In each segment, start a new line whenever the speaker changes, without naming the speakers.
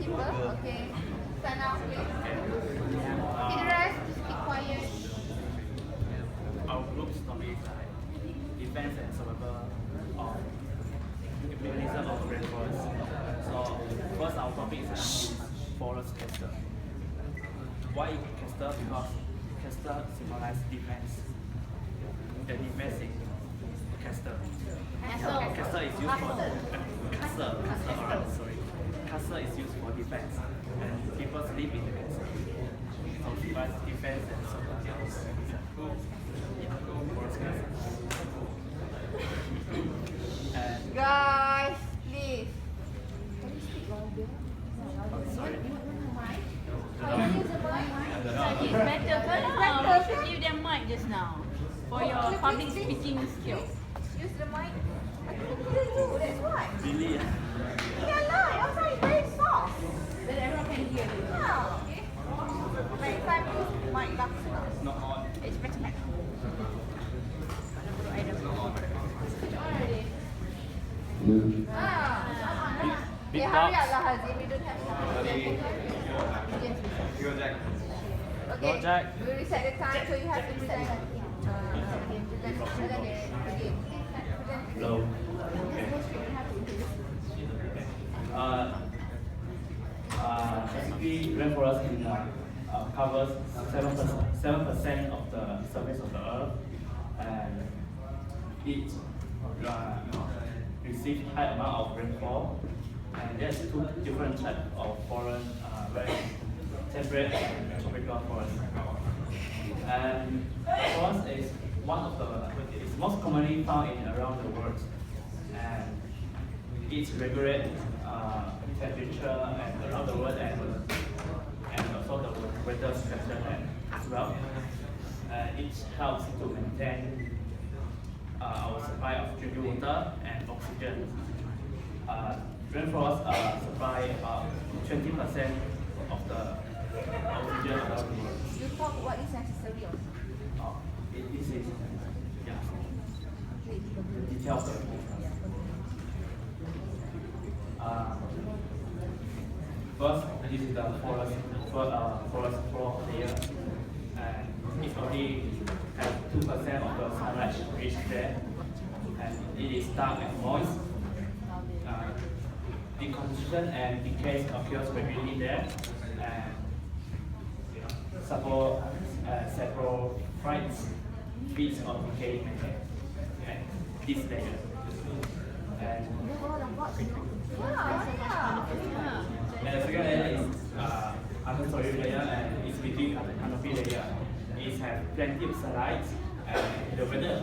paper. Okay. Stand out, please. Okay, the rest, just keep quiet.
Our group's topic is like defense and survival of mechanism of rainforest. So first our topic is forest caster. Why caster? Because caster symbolizes defense. The defense is caster. Caster is used for Castle is used for defense, and people live in the castle. So device defense and survival. And
Guys, please. Can you speak louder? You want the mic? Can you use the mic?
It's better first give them mic just now for your public speaking skills.
Use the mic. I couldn't hear you, that's why.
really,
Yeah, no, outside is very soft. Then everyone can hear you. Yeah. Next time use mic box.
not on.
It's better.
Big
Yeah, hurry up lah, Hazim. We don't have time.
Go, Jack.
Okay.
Go, Jack.
We reset the time, so you have to present again. Present it again.
Low. Basically, rainforest covers 7% of the surface of the earth, and it receives high amount of rainfall. And there's two different types of forest, very temperate and tropical forest. And forest is one of the is most commonly found in around the world, and it regulates temperature and around the world, and also the weather pattern as well. It helps to maintain our supply of drinking water and oxygen. Rainforests supply about 20% of the oxygen around the world.
You talk what is necessary also.
This is the details of it. First, this is the forest floor layer, and it only has 2% of the sunlight reach there, and it is dark and moist. Decomposition and decay occurs regularly there, and saprophytes feeds on decayed matter, and this layer. And the second layer is understory layer, and it's between the canopy layer. It has plenty of sunlight, and the weather is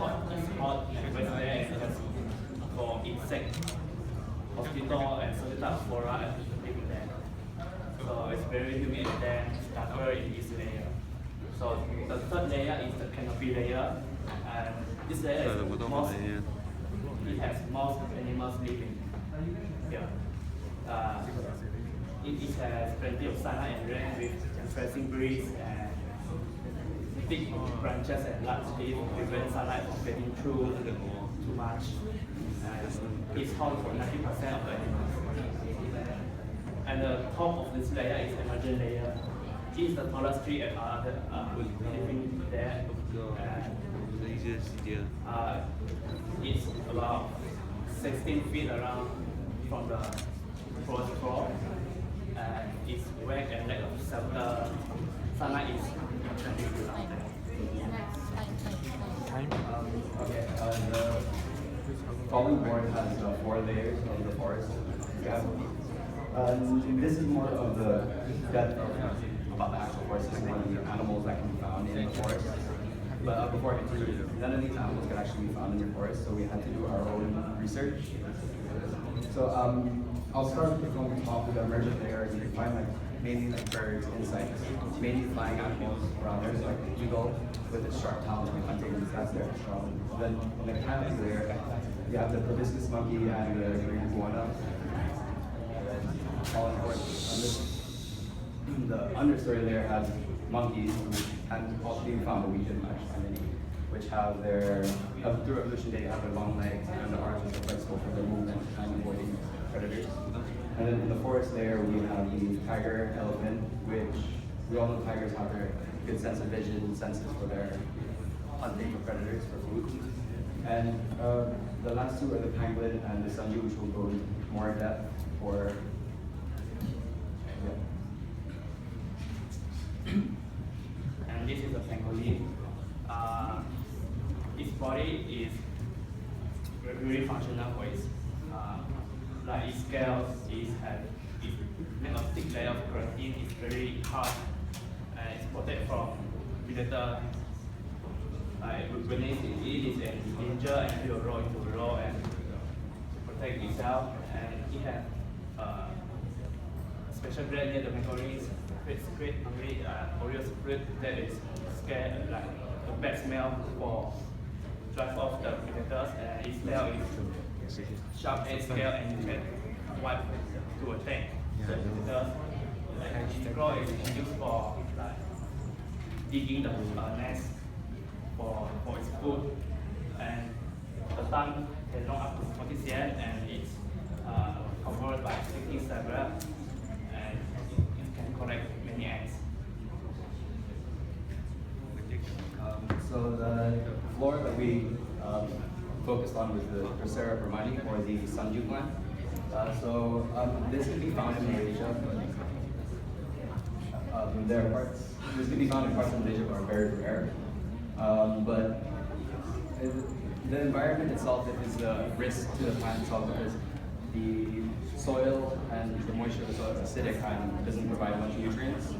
hot, and weather there is just for insects, mosquito, and certain type of flora living there. So it's very humid and then darker in this layer. So the third layer is the canopy layer, and this layer is most, it has most animals living here. It has plenty of sunlight and rain with refreshing breeze and thick branches and large leaves prevent sunlight from getting through too much. It's home for 90% of the animals. And the top of this layer is emergent layer. It is the tallest tree and other living there. It's about 16 feet around from the forest floor. And it's wet and lack of shelter. Sunlight is transmitted out there.
Okay, the following board has 4 layers of the forest. Yeah. This is more of the depth of about the actual forest system and the animals that can be found in the forest. But before I continue, none of these animals can actually be found in the forest, so we had to do our own research. So I'll start from the top with the emergent layer. You can find mainly birds, insects, mainly flying animals around there, so like the eagle with its sharp talons and hunting, that's there. Then in the canopy layer, you have the proboscis monkey and the green iguana. All important. The understory layer has monkeys, and also being found Norwegian actually, which have through evolution they have their long legs and the arms are flexible for their movement and avoiding predators. And then in the forest layer, we have the tiger, elephant, which we all know tigers have their good sense of vision, senses for their hunting for predators, for food. And the last two are the pangolin and the sanju, which will go more in depth for.
And this is a pangolin. Its body is very functional for its like its scales is made of thick layer of keratin. It's very hard and it's protected from predator. When it is in danger and it will roll into the roll and protect itself. And it has special bread near the pangolins. Great hungry Oreo fruit that is scared like a bad smell for drive off the predators, and its tail is sharp edge scale and you can wipe to attack the predators. And its claw is used for like digging the nest for its food, and the tongue can long up to 40 cm and it's covered by sticky several and it can collect many ants.
So the floor that we focused on was the Drosera brahmani, or the sanju plant. This can be found in Malaysia. This can be found in parts of Malaysia that are very rare. But the environment itself is a risk to the plant itself, because the soil and the moisture of the soil is acidic and doesn't provide much nutrients,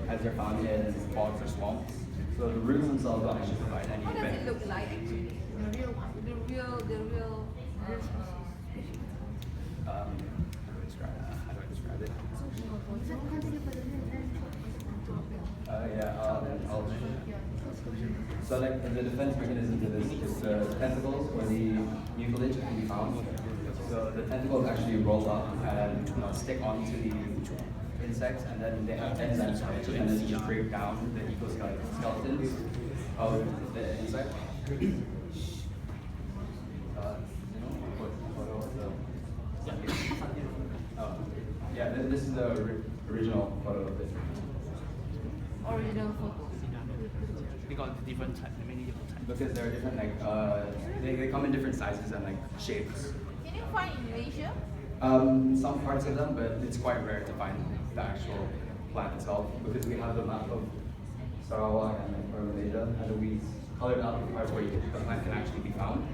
as they're found in bogs or swamps. So the roots themselves don't actually provide any
How does it
benefit.
look like actually? The real one, the real species.
How do I describe it? So like the defense mechanism to this is the tentacles or the mucilage that can be found. So the tentacles actually roll up and stick onto the insects, and then they have enzymes and then just break down the exoskeletons of the insect. Yeah, this is the original photo of it.
Original photo.
They got different types, many different types.
Because they're different, they come in different sizes and shapes.
Can you find in Malaysia?
Some parts of them, but it's quite rare to find the actual plant itself, because we have the map of Sarawak and Malaysia, and we colored out the parts where the plant can actually be found.